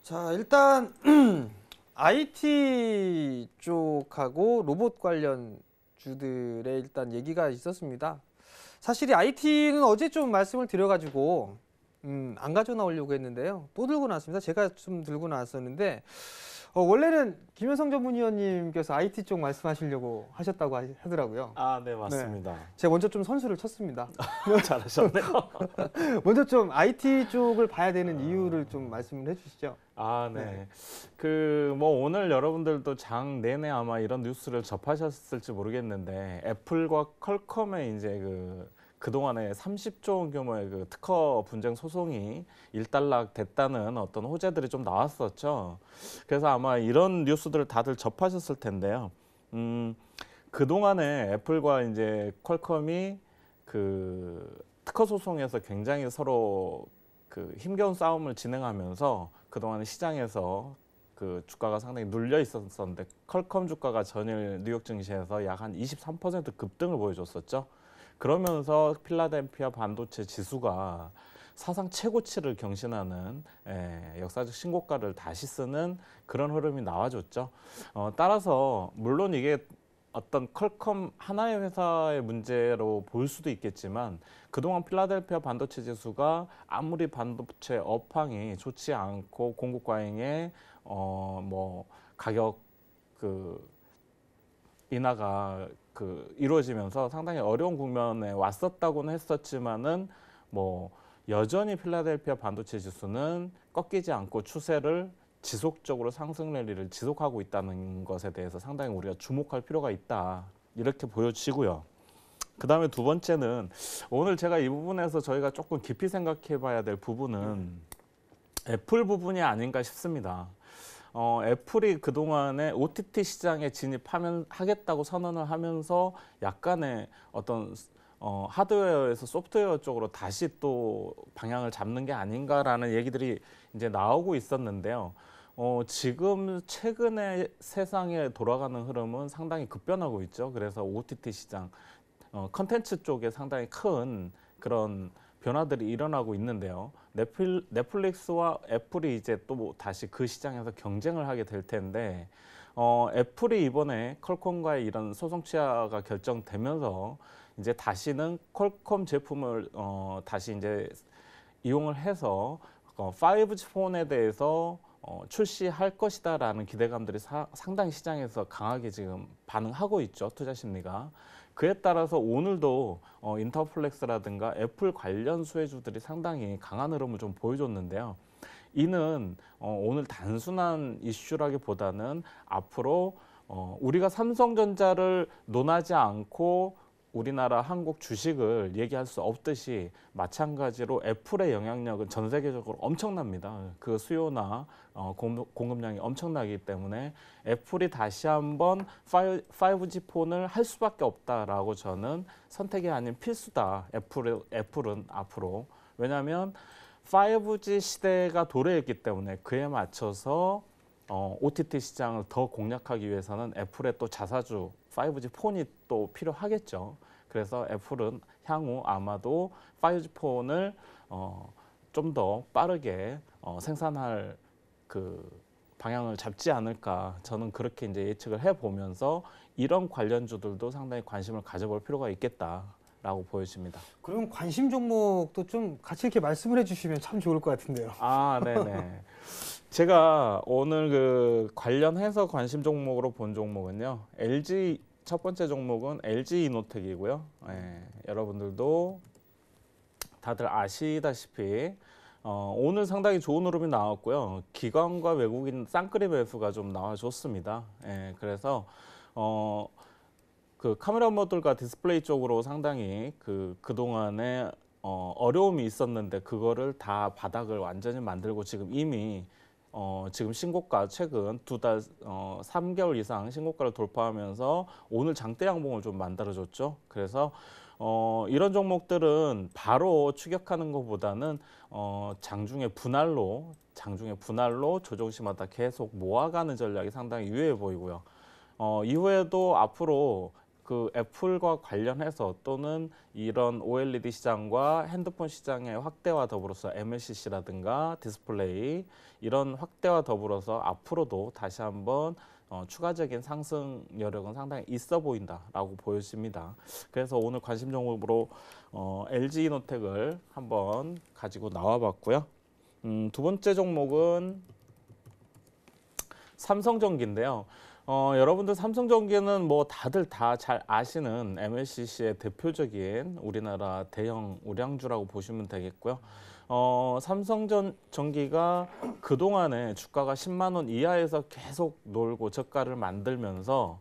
자, 일단 IT 쪽하고 로봇 관련 주들의 일단 얘기가 있었습니다. 사실 이 IT는 어제 좀 말씀을 드려가지고 안 가져 나오려고 했는데요. 또 들고 나왔습니다. 제가 좀 들고 나왔었는데 원래는 김현성 전문위원님께서 IT 쪽 말씀하시려고 하셨다고 하더라고요. 아, 네, 네, 맞습니다. 제가 먼저 좀 선수를 쳤습니다. 잘하셨네요. 먼저 좀 IT 쪽을 봐야 되는 이유를 좀 말씀을 해주시죠. 아, 네. 네. 뭐 오늘 여러분들도 장 내내 아마 이런 뉴스를 접하셨을지 모르겠는데 애플과 퀄컴의 이제 그동안에 30조 원 규모의 그 특허 분쟁 소송이 일단락 됐다는 어떤 호재들이 좀 나왔었죠. 그래서 아마 이런 뉴스들을 다들 접하셨을 텐데요. 그동안에 애플과 이제 퀄컴이 그 특허 소송에서 굉장히 서로 그 힘겨운 싸움을 진행하면서 그동안 시장에서 그 주가가 상당히 눌려 있었는데 퀄컴 주가가 전일 뉴욕 증시에서 약 한 23% 급등을 보여줬었죠. 그러면서 필라델피아 반도체 지수가 사상 최고치를 경신하는 역사적 신고가를 다시 쓰는 그런 흐름이 나와줬죠. 따라서 물론 이게 어떤 퀄컴 하나의 회사의 문제로 볼 수도 있겠지만 그동안 필라델피아 반도체 지수가 아무리 반도체 업황이 좋지 않고 공급 과잉에 뭐 가격 인하가 이루어지면서 상당히 어려운 국면에 왔었다고는 했었지만은 뭐 여전히 필라델피아 반도체 지수는 꺾이지 않고 추세를 지속적으로 상승 랠리를 지속하고 있다는 것에 대해서 상당히 우리가 주목할 필요가 있다. 이렇게 보여지고요. 그 다음에 두 번째는 오늘 제가 이 부분에서 저희가 조금 깊이 생각해 봐야 될 부분은 애플 부분이 아닌가 싶습니다. 애플이 그동안에 OTT 시장에 하겠다고 선언을 하면서 약간의 어떤 하드웨어에서 소프트웨어 쪽으로 다시 또 방향을 잡는 게 아닌가라는 얘기들이 이제 나오고 있었는데요. 지금 최근에 세상에 돌아가는 흐름은 상당히 급변하고 있죠. 그래서 OTT 시장, 컨텐츠 쪽에 상당히 큰 그런 변화들이 일어나고 있는데요. 넷플릭스와 애플이 이제 또 다시 그 시장에서 경쟁을 하게 될 텐데, 애플이 이번에 퀄컴과의 이런 소송 취하가 결정되면서 이제 다시는 퀄컴 제품을 다시 이제 이용을 해서 5G 폰에 대해서 출시할 것이다라는 기대감들이 상당히 시장에서 강하게 지금 반응하고 있죠. 투자 심리가. 그에 따라서 오늘도 인터플렉스라든가 애플 관련 수혜주들이 상당히 강한 흐름을 좀 보여줬는데요. 이는 오늘 단순한 이슈라기보다는 앞으로 우리가 삼성전자를 논하지 않고 우리나라 한국 주식을 얘기할 수 없듯이 마찬가지로 애플의 영향력은 전 세계적으로 엄청납니다. 그 수요나 공급량이 엄청나기 때문에 애플이 다시 한번 5G 폰을 할 수밖에 없다라고 저는 선택이 아닌 필수다. 애플은 앞으로. 왜냐하면 5G 시대가 도래했기 때문에 그에 맞춰서 OTT 시장을 더 공략하기 위해서는 애플의 또 자사주 5G 폰이 또 필요하겠죠. 그래서 애플은 향후 아마도 5G 폰을 좀 더 빠르게 생산할 그 방향을 잡지 않을까 저는 그렇게 이제 예측을 해보면서 이런 관련주들도 상당히 관심을 가져볼 필요가 있겠다라고 보여집니다. 그럼 관심 종목도 좀 같이 이렇게 말씀을 해주시면 참 좋을 것 같은데요. 아, 네네. 제가 오늘 그 관련해서 관심 종목으로 본 종목은요. 첫 번째 종목은 LG 이노텍이고요. 여러분들도 다들 아시다시피 오늘 상당히 좋은 흐름이 나왔고요. 기관과 외국인 쌍끌이 매수가 좀 나와줬습니다. 그래서 그 카메라 모듈과 디스플레이 쪽으로 상당히 그동안에 어려움이 있었는데 그거를 다 바닥을 완전히 만들고 지금 이미 지금 신고가 최근 3개월 이상 신고가를 돌파하면서 오늘 장대 양봉을 좀 만들어줬죠. 그래서 이런 종목들은 바로 추격하는 것보다는 장중에 분할로 조정시마다 계속 모아가는 전략이 상당히 유효해 보이고요. 이후에도 앞으로 그 애플과 관련해서 또는 이런 OLED 시장과 핸드폰 시장의 확대와 더불어서 MLCC라든가 디스플레이 이런 확대와 더불어서 앞으로도 다시 한번 추가적인 상승 여력은 상당히 있어 보인다라고 보여집니다. 그래서 오늘 관심 종목으로 LG이노텍을 한번 가지고 나와봤고요. 두 번째 종목은 삼성전기인데요. 여러분들 삼성전기는 뭐 다들 다 잘 아시는 MLCC의 대표적인 우리나라 대형 우량주라고 보시면 되겠고요. 삼성전기가 그동안에 주가가 10만 원 이하에서 계속 놀고 저가를 만들면서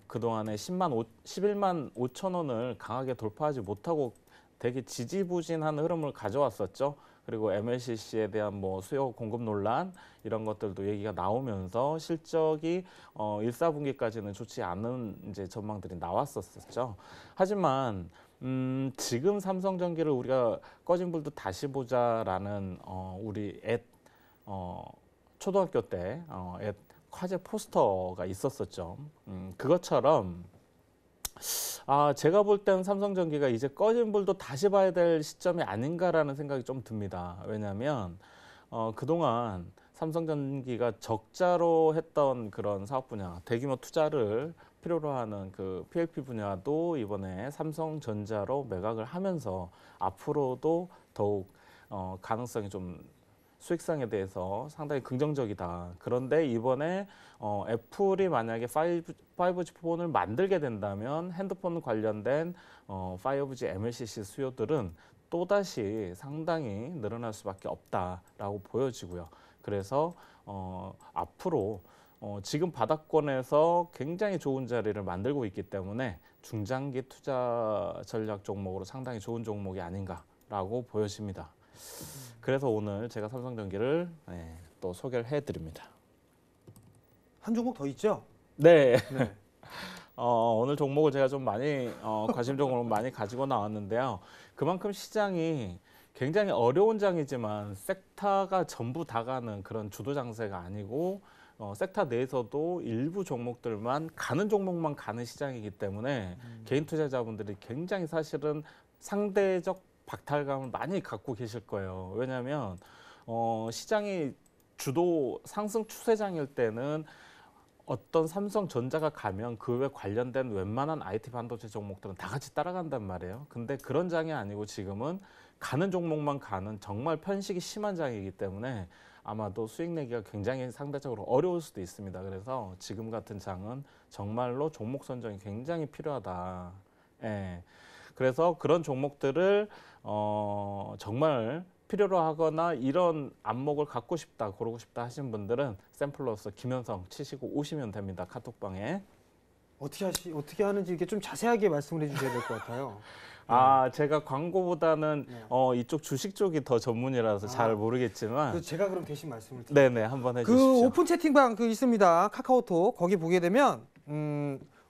그동안에 11만 5천 원을 강하게 돌파하지 못하고 되게 지지부진한 흐름을 가져왔었죠. 그리고 MLCC에 대한 뭐 수요 공급 논란 이런 것들도 얘기가 나오면서 실적이 1, 4분기까지는 좋지 않은 이제 전망들이 나왔었죠. 하지만 지금 삼성전기를 우리가 꺼진 불도 다시 보자라는 우리 초등학교 때 화제 포스터가 있었었죠. 그것처럼 제가 볼 때는 삼성전기가 이제 꺼진 불도 다시 봐야 될 시점이 아닌가라는 생각이 좀 듭니다. 왜냐하면 그동안 삼성전기가 적자로 했던 그런 사업 분야, 대규모 투자를 필요로 하는 그 PLP 분야도 이번에 삼성전자로 매각을 하면서 앞으로도 더욱 가능성이 좀 수익성에 대해서 상당히 긍정적이다. 그런데 이번에 애플이 만약에 5G 폰을 만들게 된다면 핸드폰 관련된 5G MLCC 수요들은 또다시 상당히 늘어날 수밖에 없다라고 보여지고요. 그래서 앞으로 지금 바닥권에서 굉장히 좋은 자리를 만들고 있기 때문에 중장기 투자 전략 종목으로 상당히 좋은 종목이 아닌가라고 보여집니다. 그래서 오늘 제가 삼성전기를 또 소개를 해드립니다. 한 종목 더 있죠? 네. 네. 오늘 종목을 제가 좀 많이 관심 종목을 많이 가지고 나왔는데요. 그만큼 시장이 굉장히 어려운 장이지만 섹터가 전부 다 가는 그런 주도 장세가 아니고 섹터 내에서도 일부 종목들만 가는 종목만 가는 시장이기 때문에 개인 투자자분들이 굉장히 사실은 상대적 박탈감을 많이 갖고 계실 거예요. 왜냐하면 시장이 주도 상승 추세장일 때는 어떤 삼성전자가 가면 그 외 관련된 웬만한 IT 반도체 종목들은 다 같이 따라간단 말이에요. 근데 그런 장이 아니고 지금은 가는 종목만 가는 정말 편식이 심한 장이기 때문에 아마도 수익 내기가 굉장히 상대적으로 어려울 수도 있습니다. 그래서 지금 같은 장은 정말로 종목 선정이 굉장히 필요하다. 예. 그래서 그런 종목들을 정말 필요로 하거나 이런 안목을 갖고 싶다, 고르고 싶다 하신 분들은 샘플러스 김현성 치시고 오시면 됩니다. 카톡방에. 어떻게 하는지 이렇게 좀 자세하게 말씀을 해주셔야 될 것 같아요. 제가 광고보다는 이쪽 주식 쪽이 더 전문이라서 잘 모르겠지만 제가 그럼 대신 말씀을 드릴게요. 네네 한번 해주십시오. 그 오픈 채팅방 있습니다. 카카오톡 거기 보게 되면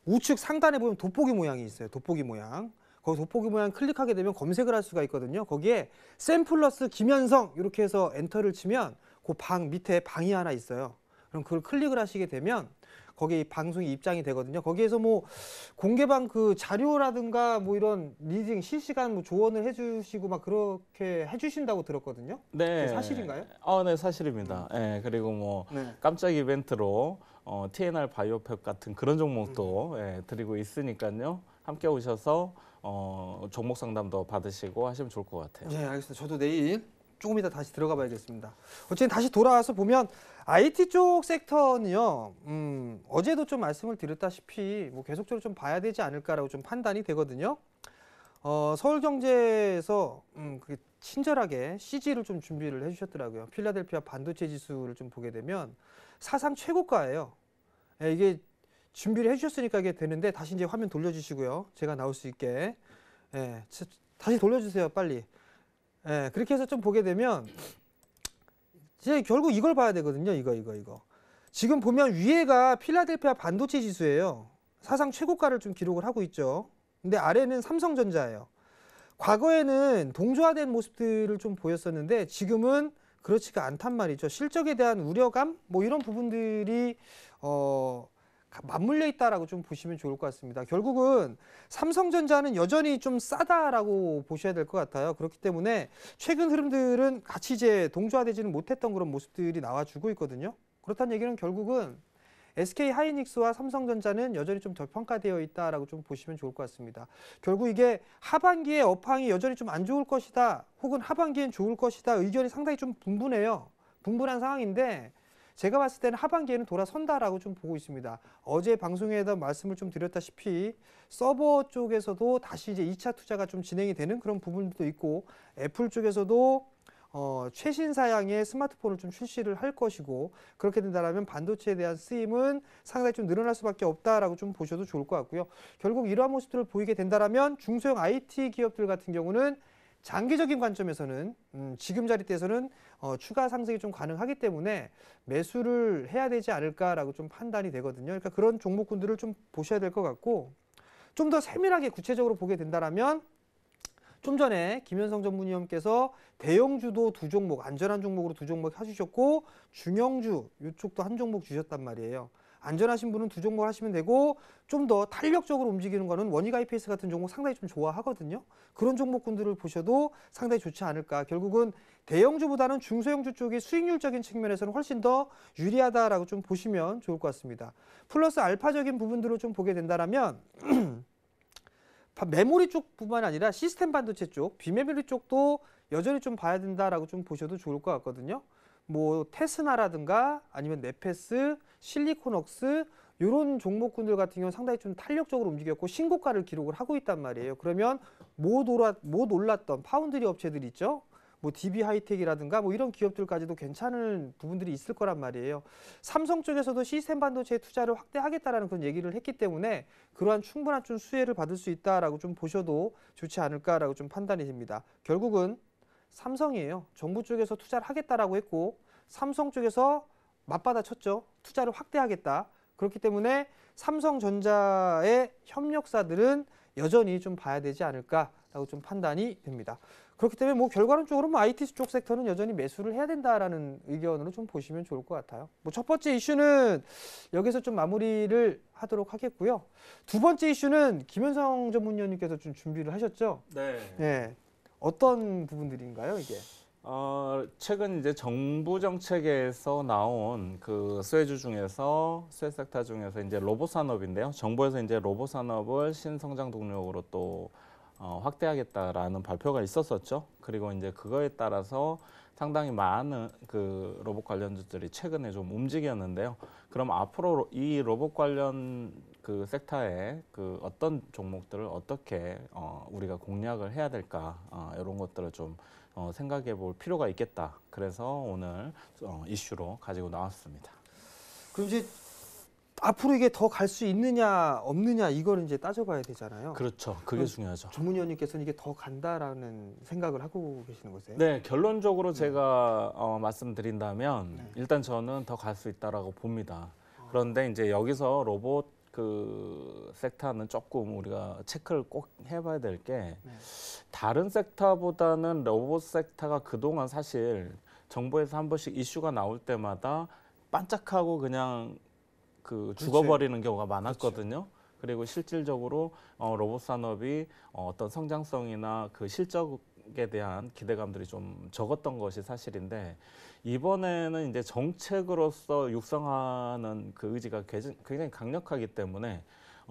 우측 상단에 보면 돋보기 모양이 있어요. 돋보기 모양. 거기 돋보기 모양 클릭하게 되면 검색을 할 수가 있거든요. 거기에 샘플러스 김현성 이렇게 해서 엔터를 치면 그 방 밑에 방이 하나 있어요. 그럼 그걸 클릭을 하시게 되면 거기 방송이 입장이 되거든요. 거기에서 뭐 공개방 그 자료라든가 뭐 이런 리딩 실시간 뭐 조언을 해주시고 막 그렇게 해주신다고 들었거든요. 네. 사실인가요? 네 사실입니다. 네, 그리고 뭐 네. 깜짝 이벤트로 TNR 바이오팩 같은 그런 종목도 드리고 있으니까요. 함께 오셔서 종목 상담도 받으시고 하시면 좋을 것 같아요. 네, 알겠습니다. 저도 내일 조금 이따 다시 들어가 봐야겠습니다. 어쨌든 다시 돌아와서 보면 IT 쪽 섹터는요, 어제도 좀 말씀을 드렸다시피 뭐 계속적으로 좀 봐야 되지 않을까라고 좀 판단이 되거든요. 서울경제에서 그게 친절하게 CG를 좀 준비를 해주셨더라고요. 필라델피아 반도체 지수를 좀 보게 되면 사상 최고가예요. 이게 준비를 해주셨으니까 이게 되는데 다시 이제 화면 돌려주시고요. 제가 나올 수 있게. 다시 돌려주세요, 빨리. 그렇게 해서 좀 보게 되면 이제 결국 이걸 봐야 되거든요. 이거. 지금 보면 위에가 필라델피아 반도체 지수예요. 사상 최고가를 좀 기록을 하고 있죠. 근데 아래는 삼성전자예요. 과거에는 동조화된 모습들을 좀 보였었는데 지금은 그렇지가 않단 말이죠. 실적에 대한 우려감 뭐 이런 부분들이 맞물려 있다라고 좀 보시면 좋을 것 같습니다. 결국은 삼성전자는 여전히 좀 싸다라고 보셔야 될 것 같아요. 그렇기 때문에 최근 흐름들은 같이 이제 동조화되지는 못했던 그런 모습들이 나와주고 있거든요. 그렇다는 얘기는 결국은 SK 하이닉스와 삼성전자는 여전히 좀 저평가되어 있다라고 좀 보시면 좋을 것 같습니다. 결국 이게 하반기에 업황이 여전히 좀 안 좋을 것이다, 혹은 하반기엔 좋을 것이다 의견이 상당히 좀 분분해요. 분분한 상황인데 제가 봤을 때는 하반기에는 돌아선다라고 좀 보고 있습니다. 어제 방송에다 말씀을 좀 드렸다시피 서버 쪽에서도 다시 이제 2차 투자가 좀 진행이 되는 그런 부분도 있고, 애플 쪽에서도 최신 사양의 스마트폰을 좀 출시를 할 것이고, 그렇게 된다면 반도체에 대한 쓰임은 상당히 좀 늘어날 수밖에 없다라고 좀 보셔도 좋을 것 같고요. 결국 이러한 모습들을 보이게 된다면 중소형 IT 기업들 같은 경우는 장기적인 관점에서는 지금 자리대에서는 추가 상승이 좀 가능하기 때문에 매수를 해야 되지 않을까라고 좀 판단이 되거든요. 그러니까 그런 종목군들을 좀 보셔야 될 것 같고, 좀 더 세밀하게 구체적으로 보게 된다면 좀 전에 김현성 전문위원께서 대형주도 두 종목, 안전한 종목으로 두 종목 해주셨고, 중형주 이쪽도 한 종목 주셨단 말이에요. 안전하신 분은 두 종목 하시면 되고, 좀 더 탄력적으로 움직이는 거는 원익 IPS 같은 종목 상당히 좀 좋아하거든요. 그런 종목군들을 보셔도 상당히 좋지 않을까. 결국은 대형주보다는 중소형주 쪽이 수익률적인 측면에서는 훨씬 더 유리하다라고 좀 보시면 좋을 것 같습니다. 플러스 알파적인 부분들을 좀 보게 된다면 메모리 쪽뿐만 아니라 시스템 반도체 쪽, 비메모리 쪽도 여전히 좀 봐야 된다라고 좀 보셔도 좋을 것 같거든요. 뭐 테스나라든가 아니면 네페스, 실리콘웍스 이런 종목군들 같은 경우는 상당히 좀 탄력적으로 움직였고 신고가를 기록을 하고 있단 말이에요. 그러면 못 올랐던 파운드리 업체들 있죠. 뭐 DB 하이텍이라든가 뭐 이런 기업들까지도 괜찮은 부분들이 있을 거란 말이에요. 삼성 쪽에서도 시스템 반도체 투자를 확대하겠다라는 그런 얘기를 했기 때문에 그러한 충분한 좀 수혜를 받을 수 있다라고 좀 보셔도 좋지 않을까라고 좀 판단이 됩니다. 결국은 삼성이에요. 정부 쪽에서 투자를 하겠다라고 했고 삼성 쪽에서 맞받아 쳤죠. 투자를 확대하겠다. 그렇기 때문에 삼성전자의 협력사들은 여전히 좀 봐야 되지 않을까라고 좀 판단이 됩니다. 그렇기 때문에 뭐 결과론적으로 뭐 IT 쪽 섹터는 여전히 매수를 해야 된다라는 의견으로 좀 보시면 좋을 것 같아요. 뭐 첫 번째 이슈는 여기서 좀 마무리를 하도록 하겠고요. 두 번째 이슈는 김현성 전문위원님께서 좀 준비를 하셨죠? 네. 네. 어떤 부분들인가요, 이게? 최근 이제 정부 정책에서 나온 그 수혜 섹터 중에서 이제 로봇 산업인데요. 정부에서 이제 로봇 산업을 신성장 동력으로 또 확대하겠다라는 발표가 있었었죠. 그리고 이제 그거에 따라서 상당히 많은 그 로봇 관련주들이 최근에 좀 움직였는데요. 그럼 앞으로 이 로봇 관련 그 섹터의 그 어떤 종목들을 어떻게 우리가 공략을 해야 될까, 이런 것들을 좀 생각해 볼 필요가 있겠다. 그래서 오늘 이슈로 가지고 나왔습니다. 그럼 이제 앞으로 이게 더 갈 수 있느냐 없느냐 이걸 이제 따져봐야 되잖아요. 그렇죠. 그게 중요하죠. 전문위원님께서는 이게 더 간다라는 생각을 하고 계시는 거세요? 네, 결론적으로 제가 말씀드린다면 네. 일단 저는 더 갈 수 있다라고 봅니다. 그런데 이제 여기서 로봇 그 섹터는 조금 우리가 체크를 꼭 해봐야 될 게, 네. 다른 섹터보다는 로봇 섹터가 그동안 사실 정부에서 한 번씩 이슈가 나올 때마다 반짝하고 그냥 그 죽어버리는 경우가 많았거든요. 그리고 실질적으로 로봇 산업이 어떤 성장성이나 그 실적에 대한 기대감들이 좀 적었던 것이 사실인데, 이번에는 이제 정책으로서 육성하는 그 의지가 굉장히 강력하기 때문에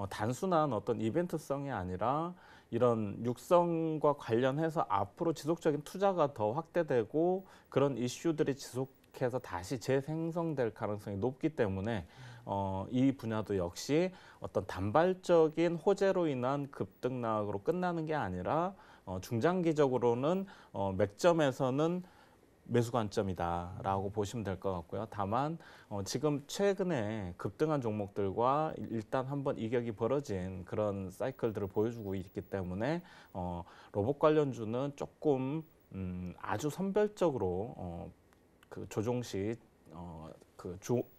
단순한 어떤 이벤트성이 아니라 이런 육성과 관련해서 앞으로 지속적인 투자가 더 확대되고 그런 이슈들이 지속해서 다시 재생성될 가능성이 높기 때문에 이 분야도 역시 어떤 단발적인 호재로 인한 급등락으로 끝나는 게 아니라 중장기적으로는 맥점에서는 매수 관점이다라고 보시면 될 것 같고요. 다만 지금 최근에 급등한 종목들과 일단 한번 이격이 벌어진 그런 사이클들을 보여주고 있기 때문에 로봇 관련주는 조금 아주 선별적으로 그 조정 시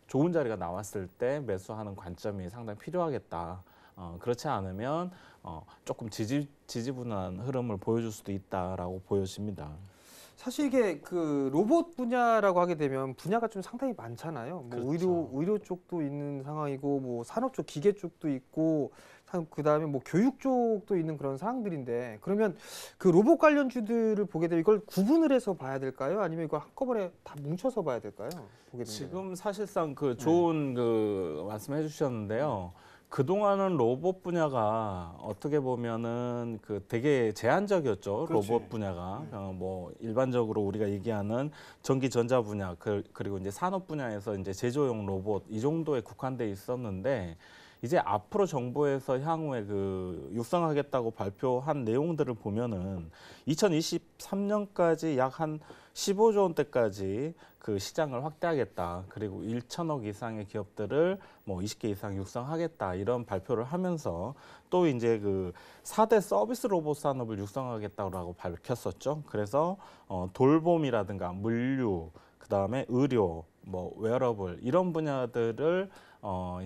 좋은 자리가 나왔을 때 매수하는 관점이 상당히 필요하겠다. 그렇지 않으면 조금 지지분한 흐름을 보여줄 수도 있다라고 보여집니다. 사실 이게 그 로봇 분야라고 하게 되면 분야가 좀 상당히 많잖아요. 뭐 그렇죠. 의료 쪽도 있는 상황이고 뭐 산업 쪽 기계 쪽도 있고 그다음에 뭐 교육 쪽도 있는 그런 상황들인데 그러면 그 로봇 관련주들을 보게 되면 이걸 구분을 해서 봐야 될까요? 아니면 이걸 한꺼번에 다 뭉쳐서 봐야 될까요? 보게 되면. 지금 사실상 그 좋은 그 말씀해 주셨는데요. 그동안은 로봇 분야가 어떻게 보면은 그 되게 제한적이었죠. 그렇지. 로봇 분야가. 뭐 일반적으로 우리가 얘기하는 전기 전자 분야 그리고 이제 산업 분야에서 이제 제조용 로봇 이 정도에 국한돼 있었는데 이제 앞으로 정부에서 향후에 그 육성하겠다고 발표한 내용들을 보면은 2023년까지 약 한 15조 원대까지 그 시장을 확대하겠다. 그리고 1천억 이상의 기업들을 뭐 20개 이상 육성하겠다. 이런 발표를 하면서 또 이제 그 4대 서비스 로봇 산업을 육성하겠다고 밝혔었죠. 그래서 돌봄이라든가 물류, 그다음에 의료, 뭐 웨어러블 이런 분야들을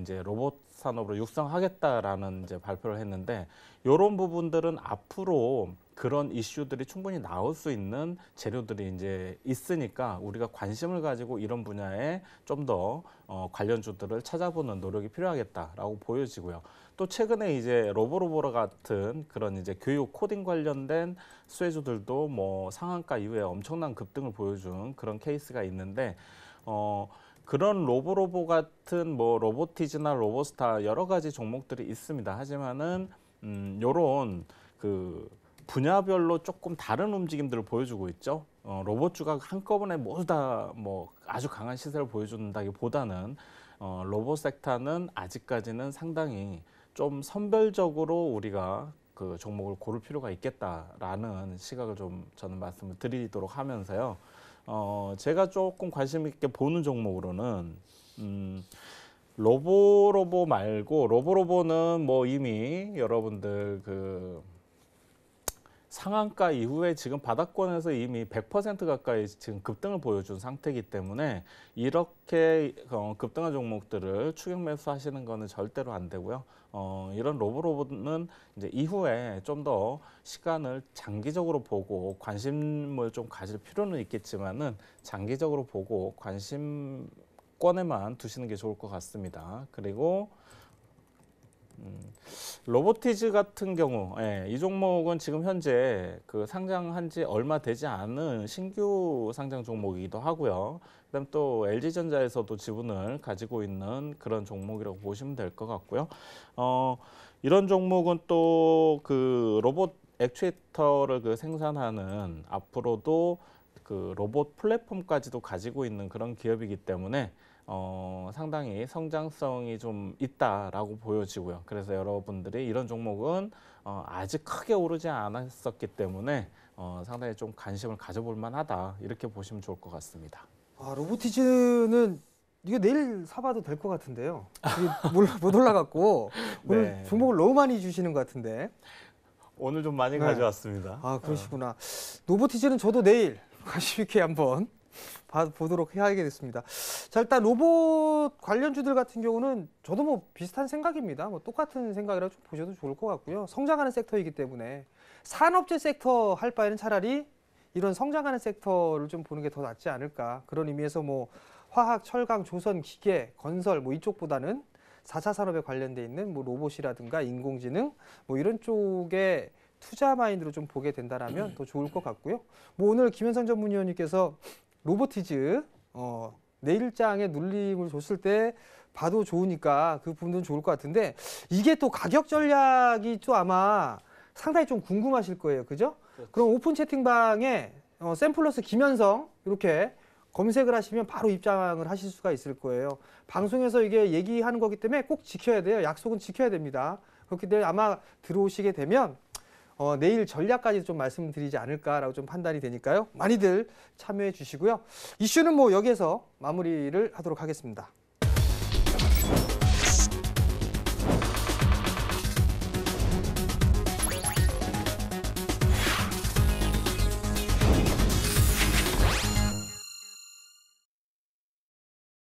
이제 로봇 산업으로 육성하겠다라는 이제 발표를 했는데 이런 부분들은 앞으로 그런 이슈들이 충분히 나올 수 있는 재료들이 이제 있으니까 우리가 관심을 가지고 이런 분야에 좀 더 관련주들을 찾아보는 노력이 필요하겠다라고 보여지고요. 또 최근에 이제 로보로보라 같은 그런 이제 교육 코딩 관련된 수혜주들도 뭐 상한가 이후에 엄청난 급등을 보여준 그런 케이스가 있는데 그런 로보로보 같은 뭐 로보티즈나 로보스타 여러 가지 종목들이 있습니다. 하지만은 요런 그 분야별로 조금 다른 움직임들을 보여주고 있죠. 로봇주가 한꺼번에 모두 다 뭐 아주 강한 시세를 보여준다기보다는 로봇 섹터는 아직까지는 상당히 좀 선별적으로 우리가 그 종목을 고를 필요가 있겠다라는 시각을 좀 저는 말씀을 드리도록 하면서요. 제가 조금 관심 있게 보는 종목으로는 로보로보 말고 로보로보는 뭐 이미 여러분들 그 상한가 이후에 지금 바닥권에서 이미 100% 가까이 지금 급등을 보여준 상태이기 때문에 이렇게 급등한 종목들을 추격 매수하시는 거는 절대로 안 되고요. 이런 로보로보는 이제 이후에 좀 더 시간을 장기적으로 보고 관심을 좀 가질 필요는 있겠지만은 장기적으로 보고 관심권에만 두시는 게 좋을 것 같습니다. 그리고 로보티즈 같은 경우, 이 종목은 지금 현재 그 상장한 지 얼마 되지 않은 신규 상장 종목이기도 하고요. 그다음 또 LG전자에서도 지분을 가지고 있는 그런 종목이라고 보시면 될 것 같고요. 이런 종목은 또 그 로봇 액추에이터를 그 생산하는 앞으로도 그 로봇 플랫폼까지도 가지고 있는 그런 기업이기 때문에 상당히 성장성이 좀 있다라고 보여지고요. 그래서 여러분들이 이런 종목은 아직 크게 오르지 않았었기 때문에 상당히 좀 관심을 가져볼 만하다 이렇게 보시면 좋을 것 같습니다. 아, 로보티즈는 이거 내일 사봐도 될 것 같은데요. 이게 못 올라갔고 오늘 네. 종목을 너무 많이 주시는 것 같은데. 오늘 좀 많이 네. 가져왔습니다. 아, 그러시구나. 로보티즈는 저도 내일 관심 있게 한번 보도록 해야겠습니다. 자, 일단 로봇 관련주들 같은 경우는 저도 뭐 비슷한 생각입니다. 뭐 똑같은 생각이라 좀 보셔도 좋을 것 같고요. 성장하는 섹터이기 때문에 산업재 섹터 할 바에는 차라리 이런 성장하는 섹터를 좀 보는 게 더 낫지 않을까. 그런 의미에서 뭐 화학, 철강, 조선, 기계, 건설 뭐 이쪽보다는 4차 산업에 관련돼 있는 뭐 로봇이라든가 인공지능 뭐 이런 쪽에 투자 마인드로 좀 보게 된다라면 더 좋을 것 같고요. 뭐 오늘 김현성 전문위원님께서 로보티즈 내일장에 눌림을 줬을 때 봐도 좋으니까 그 부분은 좋을 것 같은데 이게 또 가격 전략이 또 아마 상당히 좀 궁금하실 거예요. 그죠? 그렇죠. 그럼 오픈 채팅방에 샘플러스 김현성 이렇게 검색을 하시면 바로 입장을 하실 수가 있을 거예요. 방송에서 이게 얘기하는 거기 때문에 꼭 지켜야 돼요. 약속은 지켜야 됩니다. 그렇기 때문에 아마 들어오시게 되면 내일 전략까지 좀 말씀드리지 않을까라고 좀 판단이 되니까요. 많이들 참여해 주시고요. 이슈는 뭐 여기에서 마무리를 하도록 하겠습니다.